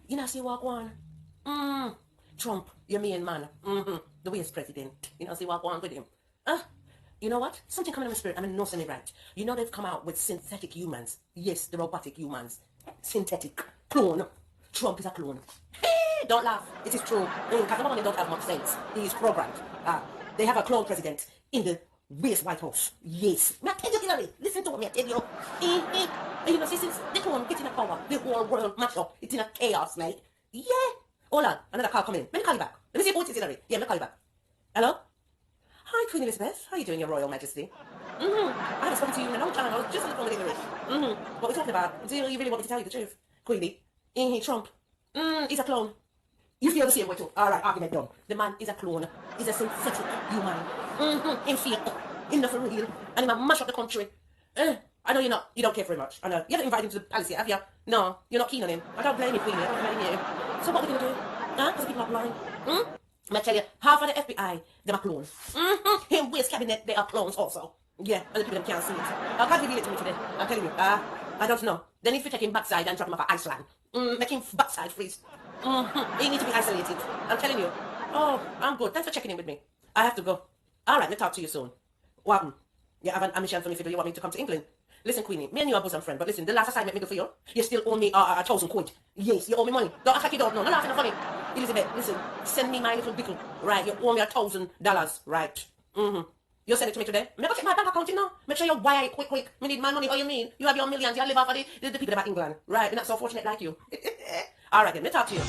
You know, see what one? Trump, your main man. The vice president. You know, see what one with him. You know what? Something coming in my spirit. I mean, no, semi right. You know they've come out with synthetic humans. Yes, the robotic humans. Synthetic. Clone. Trump is a clone. Hey, don't laugh. It is true. Because the don't have much sense. He is programmed. They have a clone president in the White House. Yes. Me I tell you, Hillary. Listen to me, I tell you. You know, since the clone getting a power, the whole world match up. It's in a chaos, mate. Yeah. Hold on. Another call coming. Let me call you back. Let me see who it is, Hillary. Yeah, let me call you back. Hello? Hi, Queen Elizabeth. How are you doing, Your Royal Majesty? I haven't spoken to you in a long time. I was just on the phone with English. What we're talking about. Do you really want me to tell you the truth? Queenie. Trump. He's a clone. You feel the same way too. Alright, argument done. The man is a clone. He's a synthetic human. In fake. In nothing real. And he might mash up the country. I know you don't care very much. I know. You haven't invited him to the palace yet, have you? No, you're not keen on him. I don't blame you, Queenie. I don't blame you. So what are we going to do? Because the people are blind. I tell you, half of the FBI, they're clones. In Waste Cabinet, they are clones also. Yeah, and the people can't see it. I can't reveal it to me today. I'm telling you. I don't know. They need to take him backside and drop him off at Iceland. Make him backside freeze. He needs to be isolated. I'm telling you. Oh, I'm good. Thanks for checking in with me. I have to go. Alright, we'll talk to you soon. What happened? You have an ambition for me to do. You want me to come to England? Listen, Queenie, me and you are bosom friends, but listen, the last assignment me do for you, you still owe me 1,000 quid. Yes, you owe me money. Don't act like you don't know. No laughing, no funny. Elizabeth, listen, send me my little bickle. Right, you owe me $1,000. Right. You send it to me today. Me go check my bank account, you know. Make sure you wire it quick. Me need my money. What you mean? You have your millions. You live off of the people about England. Right, you're not so fortunate like you. Alright then, me talk to you.